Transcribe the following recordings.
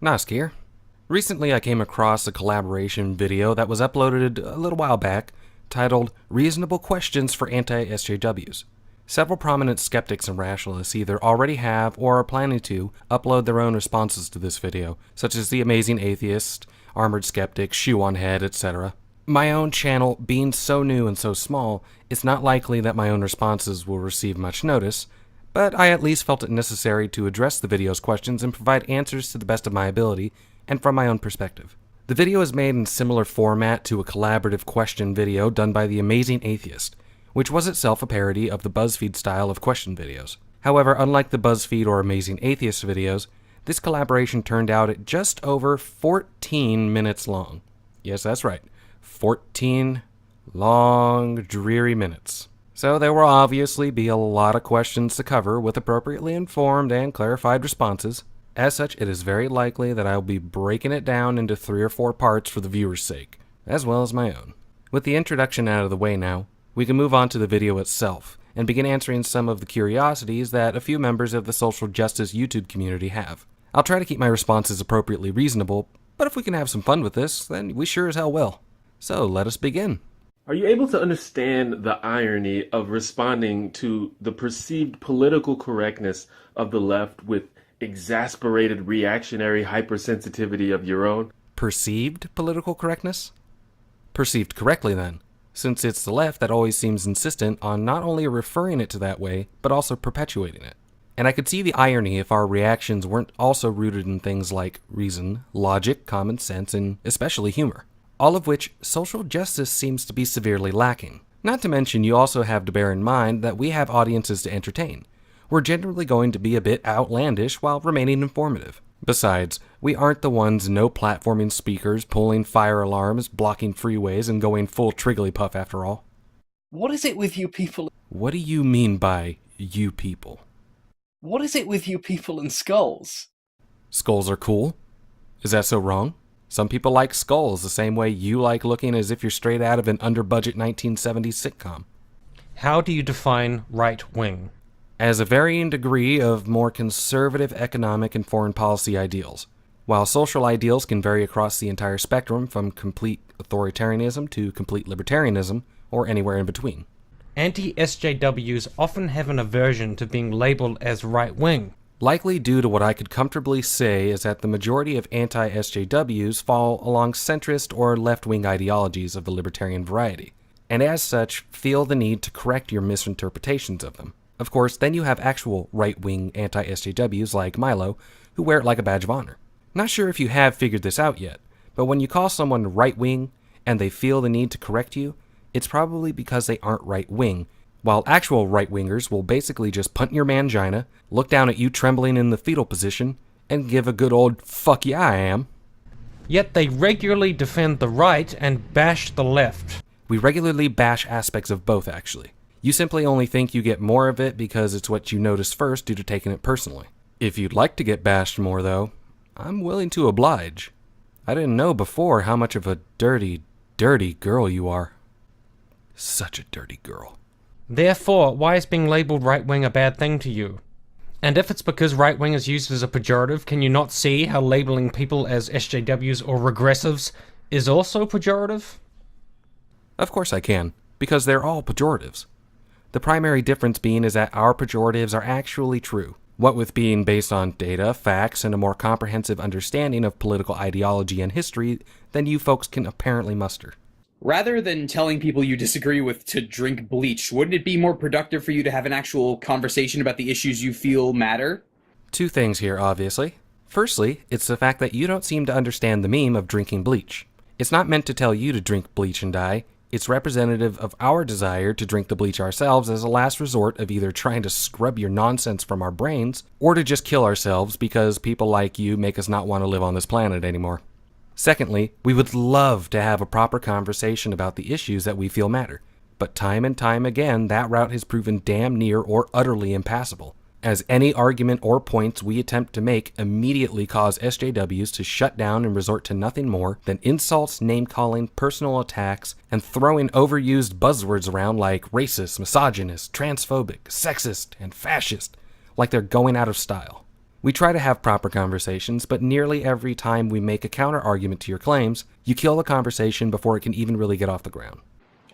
Nice, Kier. Recently I came across a collaboration video that was uploaded a little while back titled Reasonable Questions for Anti-SJWs. Several prominent skeptics and rationalists either already have or are planning to upload their own responses to this video, such as the Amazing Atheist, Armored Skeptic, Shoe on Head, etc. My own channel, being so new and so small, it's not likely that my own responses will receive much notice, but I at least felt it necessary to address the video's questions and provide answers to the best of my ability and from my own perspective. The video is made in similar format to a collaborative question video done by the Amazing Atheist, which was itself a parody of the BuzzFeed style of question videos. However, unlike the BuzzFeed or Amazing Atheist videos, this collaboration turned out at just over 14 minutes long. Yes, that's right. 14 long, dreary minutes. So there will obviously be a lot of questions to cover with appropriately informed and clarified responses. As such, it is very likely that I will be breaking it down into 3 or 4 parts for the viewer's sake, as well as my own. With the introduction out of the way now, we can move on to the video itself and begin answering some of the curiosities that a few members of the social justice YouTube community have. I'll try to keep my responses appropriately reasonable, but if we can have some fun with this, then we sure as hell will. So let us begin. Are you able to understand the irony of responding to the perceived political correctness of the left with exasperated reactionary hypersensitivity of your own? Perceived political correctness? Perceived correctly then, since it's the left that always seems insistent on not only referring it to that way, but also perpetuating it. And I could see the irony if our reactions weren't also rooted in things like reason, logic, common sense, and especially humor. All of which social justice seems to be severely lacking. Not to mention you also have to bear in mind that we have audiences to entertain. We're generally going to be a bit outlandish while remaining informative. Besides, we aren't the ones no-platforming speakers, pulling fire alarms, blocking freeways, and going full Trigglypuff after all. What is it with you people? What do you mean by you people? What is it with you people and skulls? Skulls are cool? Is that so wrong? Some people like skulls the same way you like looking as if you're straight out of an under-budget 1970s sitcom. How do you define right-wing? As a varying degree of more conservative economic and foreign policy ideals. While social ideals can vary across the entire spectrum from complete authoritarianism to complete libertarianism, or anywhere in between. Anti-SJWs often have an aversion to being labeled as right-wing. Likely due to what I could comfortably say is that the majority of anti-SJWs fall along centrist or left-wing ideologies of the libertarian variety, and as such feel the need to correct your misinterpretations of them. Of course, then you have actual right-wing anti-SJWs like Milo, who wear it like a badge of honor. Not sure if you have figured this out yet, but when you call someone right-wing and they feel the need to correct you, it's probably because they aren't right-wing, while actual right-wingers will basically just punt your mangina, look down at you trembling in the fetal position, and give a good old "fuck yeah I am." Yet they regularly defend the right and bash the left. We regularly bash aspects of both, actually. You simply only think you get more of it because it's what you noticed first due to taking it personally. If you'd like to get bashed more, though, I'm willing to oblige. I didn't know before how much of a dirty, dirty girl you are. Such a dirty girl. Therefore, why is being labeled right-wing a bad thing to you? And if it's because right-wing is used as a pejorative, can you not see how labeling people as SJWs or regressives is also pejorative? Of course I can, because they're all pejoratives. The primary difference being is that our pejoratives are actually true, what with being based on data, facts, and a more comprehensive understanding of political ideology and history than you folks can apparently muster. Rather than telling people you disagree with to drink bleach, wouldn't it be more productive for you to have an actual conversation about the issues you feel matter? 2 things here, obviously. Firstly, it's the fact that you don't seem to understand the meme of drinking bleach. It's not meant to tell you to drink bleach and die. It's representative of our desire to drink the bleach ourselves as a last resort of either trying to scrub your nonsense from our brains, or to just kill ourselves because people like you make us not want to live on this planet anymore. Secondly, we would love to have a proper conversation about the issues that we feel matter, but time and time again that route has proven damn near or utterly impassable, as any argument or points we attempt to make immediately cause SJWs to shut down and resort to nothing more than insults, name-calling, personal attacks, and throwing overused buzzwords around like racist, misogynist, transphobic, sexist, and fascist, like they're going out of style. We try to have proper conversations, but nearly every time we make a counter-argument to your claims, you kill the conversation before it can even really get off the ground.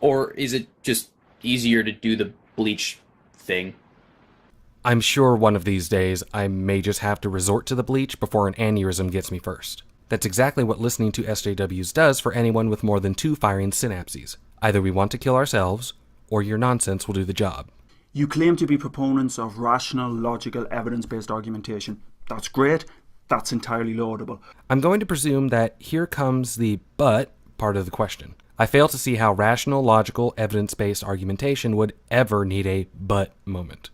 Or is it just easier to do the bleach thing? I'm sure one of these days I may just have to resort to the bleach before an aneurysm gets me first. That's exactly what listening to SJWs does for anyone with more than 2 firing synapses. Either we want to kill ourselves, or your nonsense will do the job. You claim to be proponents of rational, logical, evidence-based argumentation. That's great. That's entirely laudable. I'm going to presume that here comes the but part of the question. I fail to see how rational, logical, evidence-based argumentation would ever need a but moment.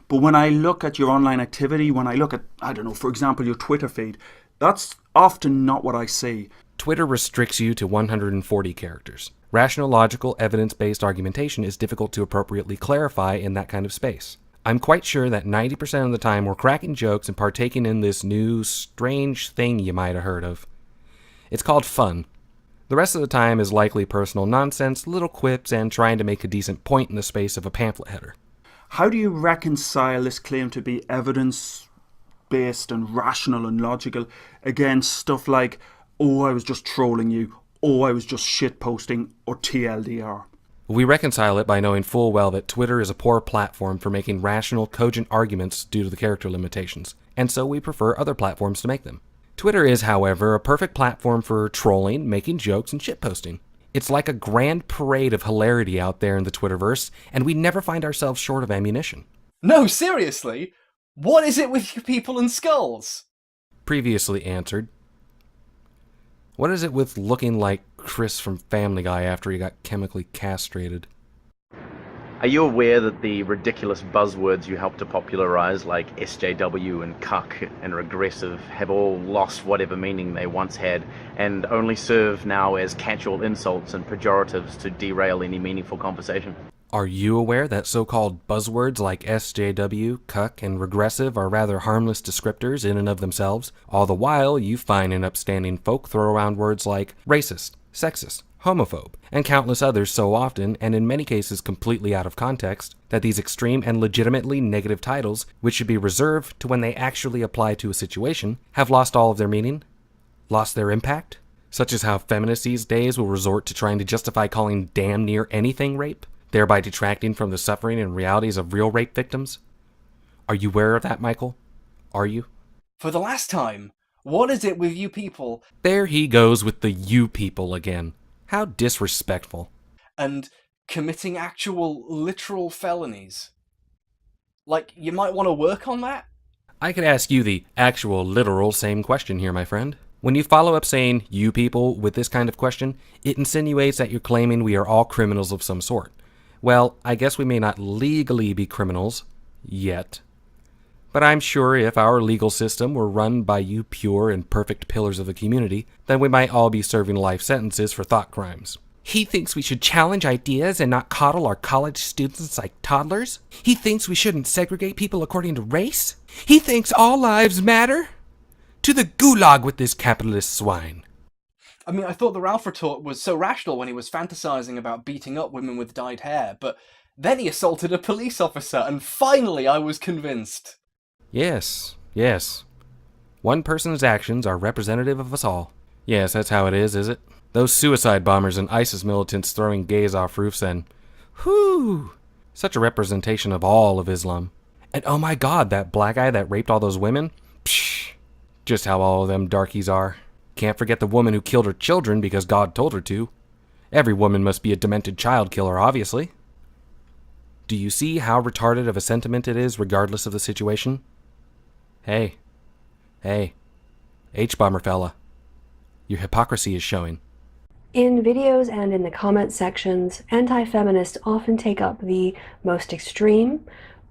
But when I look at your online activity, when I look at, I don't know, for example, your Twitter feed, that's often not what I see. Twitter restricts you to 140 characters. Rational, logical, evidence-based argumentation is difficult to appropriately clarify in that kind of space. I'm quite sure that 90% of the time we're cracking jokes and partaking in this new, strange thing you might have heard of. It's called fun. The rest of the time is likely personal nonsense, little quips, and trying to make a decent point in the space of a pamphlet header. How do you reconcile this claim to be evidence-based and rational and logical against stuff like, oh, I was just trolling you, oh, I was just shitposting, or TLDR? We reconcile it by knowing full well that Twitter is a poor platform for making rational, cogent arguments due to the character limitations, and so we prefer other platforms to make them. Twitter is, however, a perfect platform for trolling, making jokes, and shitposting. It's like a grand parade of hilarity out there in the Twitterverse, and we never find ourselves short of ammunition. No, seriously? What is it with you people and skulls? Previously answered. What is it with looking like Chris from Family Guy after he got chemically castrated? Are you aware that the ridiculous buzzwords you helped to popularize, like SJW and cuck and regressive, have all lost whatever meaning they once had, and only serve now as casual insults and pejoratives to derail any meaningful conversation? Are you aware that so-called buzzwords like SJW, cuck, and regressive are rather harmless descriptors in and of themselves? All the while, you fine and upstanding folk throw around words like racist, sexist, homophobe, and countless others so often, and in many cases completely out of context, that these extreme and legitimately negative titles, which should be reserved to when they actually apply to a situation, have lost all of their meaning? Lost their impact? Such as how feminists these days will resort to trying to justify calling damn near anything rape, thereby detracting from the suffering and realities of real rape victims? Are you aware of that, Michael? Are you? For the last time, what is it with you people There he goes with the you people again. How disrespectful. and committing actual literal felonies? Like, you might want to work on that? I could ask you the actual literal same question here, my friend. When you follow up saying you people with this kind of question, it insinuates that you're claiming we are all criminals of some sort. Well, I guess we may not legally be criminals yet. But I'm sure if our legal system were run by you pure and perfect pillars of the community, then we might all be serving life sentences for thought crimes. He thinks we should challenge ideas and not coddle our college students like toddlers. He thinks we shouldn't segregate people according to race. He thinks all lives matter. To the gulag with this capitalist swine. I mean, I thought the Ralph retort was so rational when he was fantasizing about beating up women with dyed hair, but then he assaulted a police officer, and finally I was convinced. Yes, yes. One person's actions are representative of us all. Yes, that's how it is it? Those suicide bombers and ISIS militants throwing gays off roofs and... whew! Such a representation of all of Islam. And oh my god, that black guy that raped all those women? Psh! Just how all of them darkies are. Can't forget the woman who killed her children because God told her to. Every woman must be a demented child killer, obviously. Do you see how retarded of a sentiment it is regardless of the situation? Hey, H-bomber fella, your hypocrisy is showing. In videos and in the comment sections, anti-feminists often take up the most extreme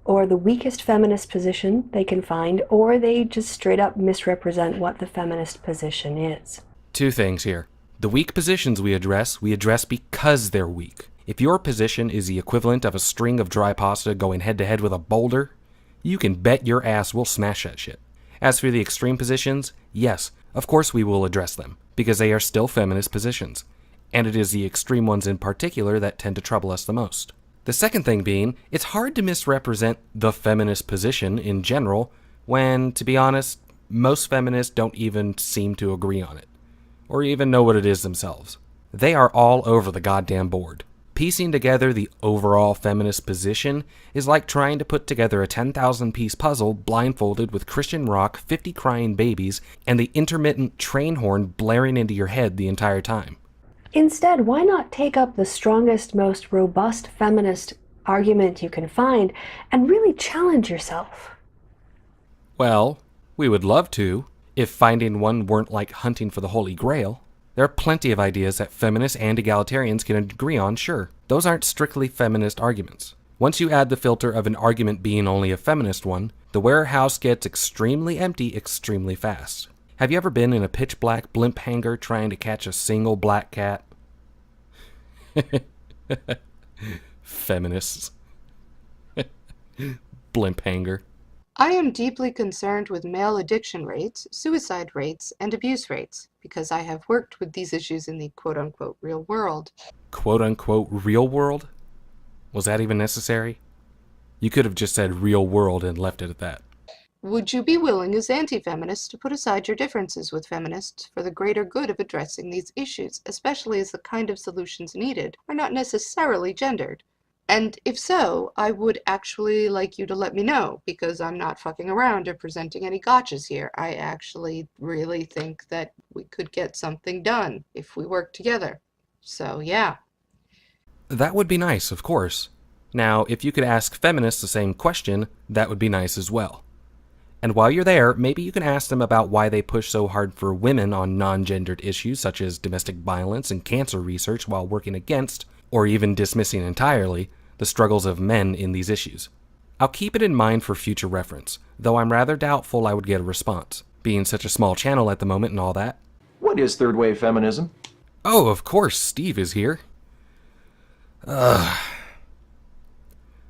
or the weakest feminist position they can find, or they just straight up misrepresent what the feminist position is. Two things here. The weak positions we address because they're weak. If your position is the equivalent of a string of dry pasta going head-to-head with a boulder, you can bet your ass we'll smash that shit. As for the extreme positions, yes, of course we will address them, because they are still feminist positions, and it is the extreme ones in particular that tend to trouble us the most. The second thing being, it's hard to misrepresent the feminist position in general when, to be honest, most feminists don't even seem to agree on it, or even know what it is themselves. They are all over the goddamn board. Piecing together the overall feminist position is like trying to put together a 10,000-piece puzzle blindfolded with Christian rock, 50 crying babies, and the intermittent train horn blaring into your head the entire time. Instead, why not take up the strongest, most robust feminist argument you can find and really challenge yourself? Well, we would love to, if finding one weren't like hunting for the Holy Grail. There are plenty of ideas that feminists and egalitarians can agree on, sure. Those aren't strictly feminist arguments. Once you add the filter of an argument being only a feminist one, the warehouse gets extremely empty extremely fast. Have you ever been in a pitch-black blimp hangar trying to catch a single black cat? Feminists. Blimp hangar. I am deeply concerned with male addiction rates, suicide rates, and abuse rates, because I have worked with these issues in the quote-unquote real world. Quote-unquote real world? Was that even necessary? You could have just said real world and left it at that. Would you be willing as anti-feminists to put aside your differences with feminists for the greater good of addressing these issues, especially as the kind of solutions needed are not necessarily gendered? And if so, I would actually like you to let me know, because I'm not fucking around or presenting any gotchas here. I actually really think that we could get something done if we work together. So, yeah. That would be nice, of course. Now, if you could ask feminists the same question, that would be nice as well. And while you're there, maybe you can ask them about why they push so hard for women on non-gendered issues such as domestic violence and cancer research while working against, or even dismissing entirely, the struggles of men in these issues. I'll keep it in mind for future reference, though I'm rather doubtful I would get a response, being such a small channel at the moment and all that. What is third wave feminism? Oh, of course, Steve is here.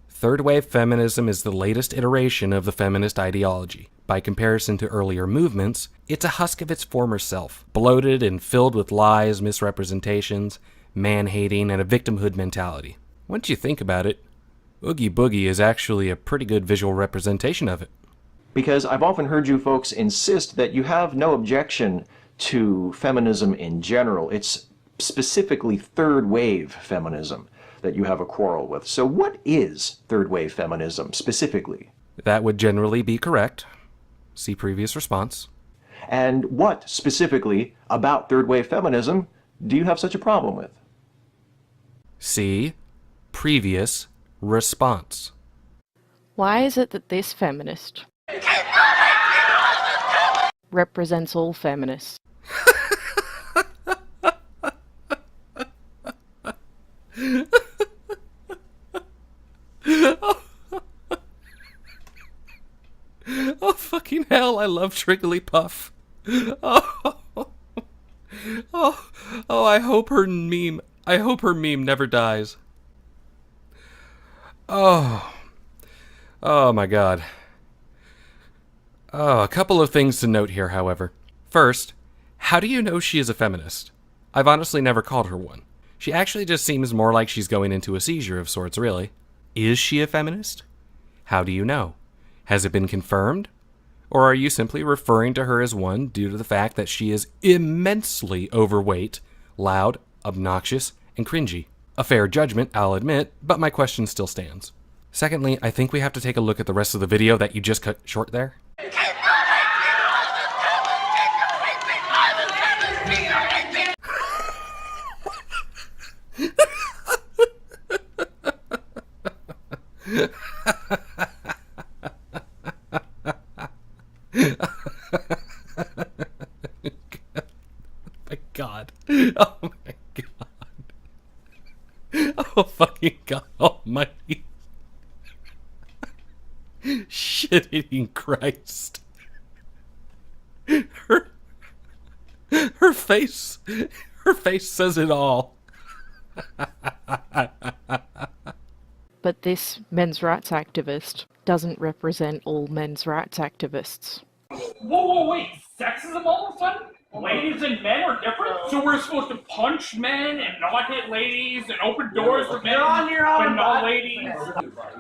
Third wave feminism is the latest iteration of the feminist ideology. By comparison to earlier movements, it's a husk of its former self, bloated and filled with lies, misrepresentations, man-hating, and a victimhood mentality. Once you think about it, Oogie Boogie is actually a pretty good visual representation of it. Because I've often heard you folks insist that you have no objection to feminism in general. It's specifically third wave feminism that you have a quarrel with. So what is third wave feminism specifically? That would generally be correct. See previous response. And what specifically about third wave feminism do you have such a problem with? See previous response. Why is it that this feminist represents all feminists? Oh, fucking hell, I love Trigglypuff. Oh, I hope her meme never dies. Oh my god. Oh, a couple of things to note here, however. First, how do you know she is a feminist? I've honestly never called her one. She actually just seems more like she's going into a seizure of sorts, really. Is she a feminist? How do you know? Has it been confirmed? Or are you simply referring to her as one due to the fact that she is immensely overweight, loud, obnoxious, and cringy? A fair judgment, I'll admit, but my question still stands. Secondly, I think we have to take a look at the rest of the video that you just cut short there. My God. Oh my God. Oh fucking God almighty. Shit-eating Christ. Her face says it all. But this men's rights activist doesn't represent all men's rights activists. Whoa, wait, sexism all of a sudden? Ladies and men are different? So we're supposed to punch men and not hit ladies and open doors for men, but not ladies?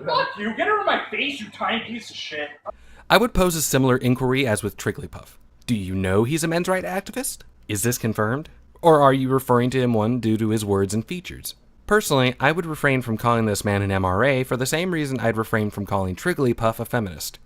Fuck you, get out of my face, you tiny piece of shit. I would pose a similar inquiry as with Trigglypuff. Do you know he's a men's rights activist? Is this confirmed? Or are you referring to him one due to his words and features? Personally, I would refrain from calling this man an MRA for the same reason I'd refrain from calling Trigglypuff a feminist.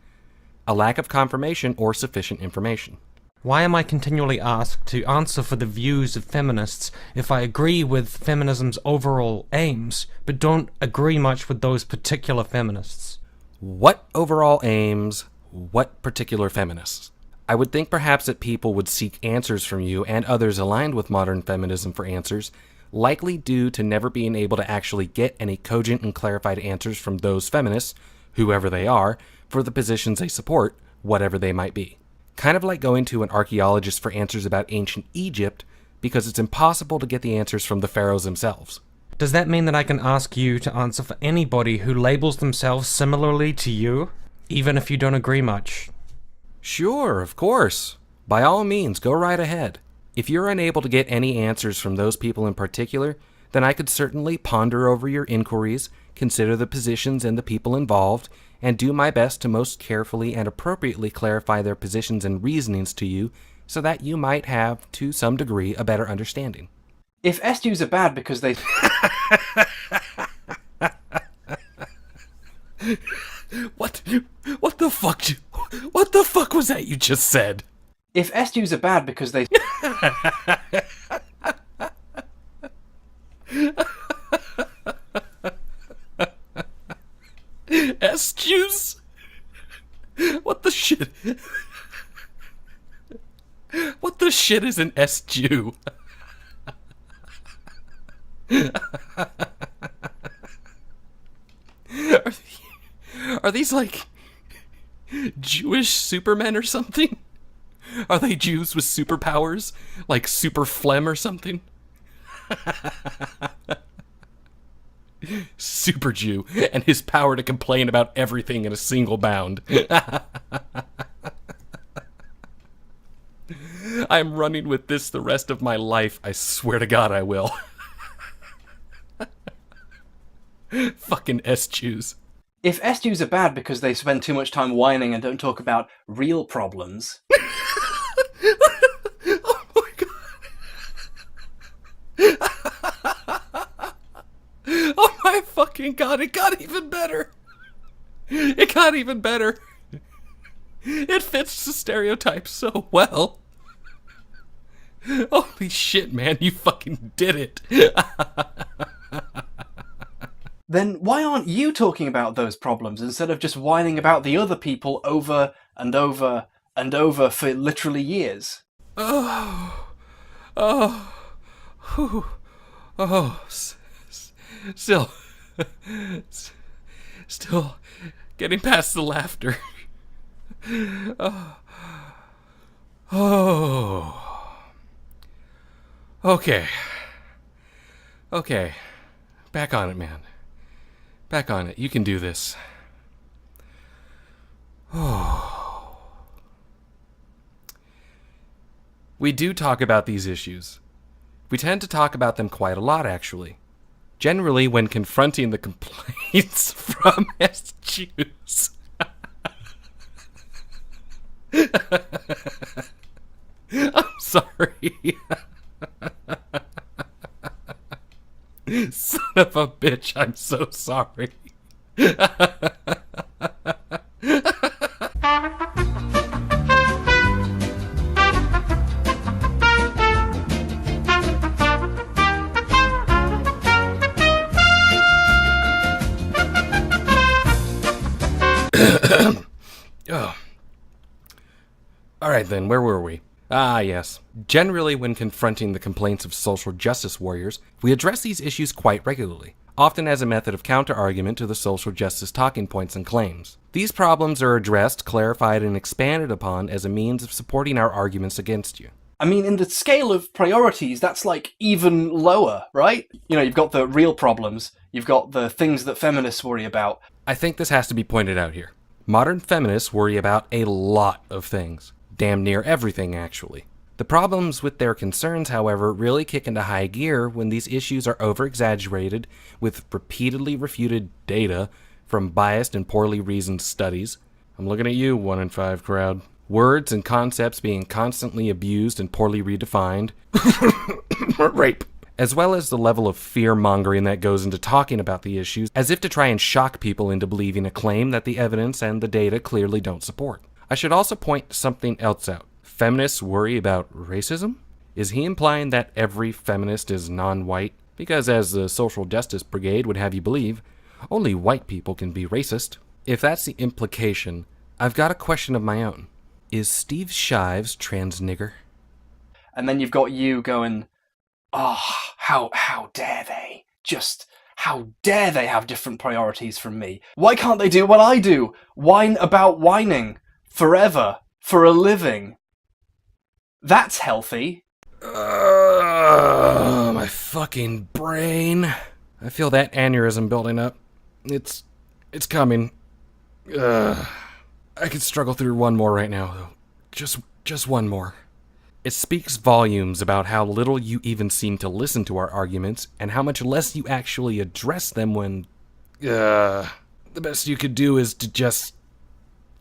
A lack of confirmation or sufficient information. Why am I continually asked to answer for the views of feminists if I agree with feminism's overall aims, but don't agree much with those particular feminists? What overall aims? What particular feminists? I would think perhaps that people would seek answers from you and others aligned with modern feminism for answers, likely due to never being able to actually get any cogent and clarified answers from those feminists, whoever they are, for the positions they support, whatever they might be. Kind of like going to an archaeologist for answers about ancient Egypt, because it's impossible to get the answers from the pharaohs themselves. Does that mean that I can ask you to answer for anybody who labels themselves similarly to you, even if you don't agree much? Sure, of course. By all means, go right ahead. If you're unable to get any answers from those people in particular, then I could certainly ponder over your inquiries, consider the positions and the people involved, and do my best to most carefully and appropriately clarify their positions and reasonings to you so that you might have, to some degree, a better understanding. If SJWs are bad because they... What the fuck? What the fuck was that you just said? If SJWs are bad because they... SJWs? What the shit? What the shit is an SJW? Are these like Jewish supermen or something? Are they Jews with superpowers? Like super phlegm or something? Super Jew and his power to complain about everything in a single bound. I'm running with this the rest of my life. I swear to God I will. Fucking SJWs. If SJWs are bad because they spend too much time whining and don't talk about real problems... Oh my God. Oh my fucking God, it got even better. It got even better. It fits the stereotype so well. Holy shit, man, you fucking did it. Then why aren't you talking about those problems instead of just whining about the other people over and over and over for literally years? Still getting past the laughter. Okay. Back on it, man. Back on it. You can do this. We do talk about these issues. We tend to talk about them quite a lot, actually. Generally, when confronting the complaints from SJWs. I'm sorry. Son of a bitch, I'm so sorry. Oh. Alright then, where were we? Ah, yes. Generally, when confronting the complaints of social justice warriors, we address these issues quite regularly, often as a method of counter-argument to the social justice talking points and claims. These problems are addressed, clarified, and expanded upon as a means of supporting our arguments against you. I mean, in the scale of priorities, that's like even lower, right? You know, you've got the real problems, you've got the things that feminists worry about. I think this has to be pointed out here. Modern feminists worry about a lot of things. Damn near everything, actually. The problems with their concerns, however, really kick into high gear when these issues are over-exaggerated with repeatedly refuted data from biased and poorly reasoned studies, I'm looking at you, 1 in 5 crowd. Words and concepts being constantly abused and poorly redefined. Rape. As well as the level of fear-mongering that goes into talking about the issues, as if to try and shock people into believing a claim that the evidence and the data clearly don't support. I should also point something else out. Feminists worry about racism? Is he implying that every feminist is non-white? Because as the Social Justice Brigade would have you believe, only white people can be racist. If that's the implication, I've got a question of my own. Is Steve Shives trans nigger? And then you've got you going, oh, how dare they? Just, how dare they have different priorities from me? Why can't they do what I do? Whine about whining. Forever. For a living. That's healthy. My fucking brain. I feel that aneurysm building up. It's coming. I could struggle through one more right now, though. Just one more. It speaks volumes about how little you even seem to listen to our arguments, and how much less you actually address them when... the best you could do is to just...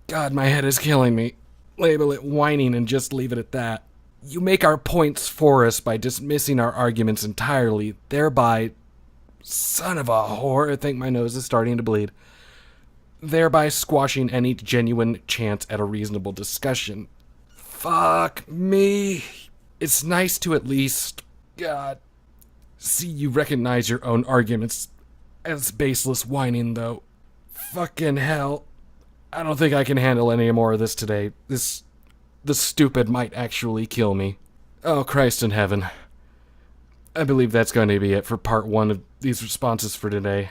God, my head is killing me. Label it whining and just leave it at that. You make our points for us by dismissing our arguments entirely, thereby... Son of a whore, I think my nose is starting to bleed. Thereby squashing any genuine chance at a reasonable discussion. Fuck me. It's nice to at least, God, see you recognize your own arguments as baseless whining, though. Fucking hell. I don't think I can handle any more of this today. The stupid might actually kill me. Oh, Christ in heaven. I believe that's going to be it for part 1 of these responses for today.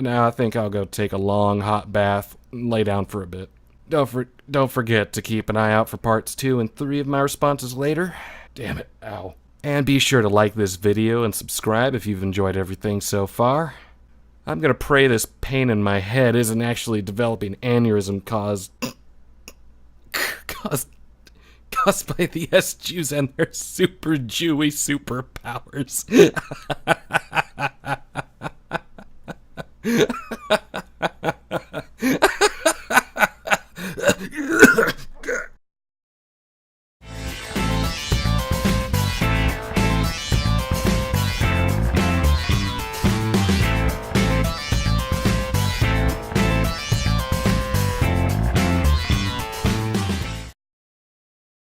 Now I think I'll go take a long, hot bath and lay down for a bit. Don't forget to keep an eye out for parts 2 and 3 of my responses later. Damn it, ow. And be sure to like this video and subscribe if you've enjoyed everything so far. I'm gonna pray this pain in my head isn't actually developing aneurysm caused by the SJWs and their super Jewy superpowers.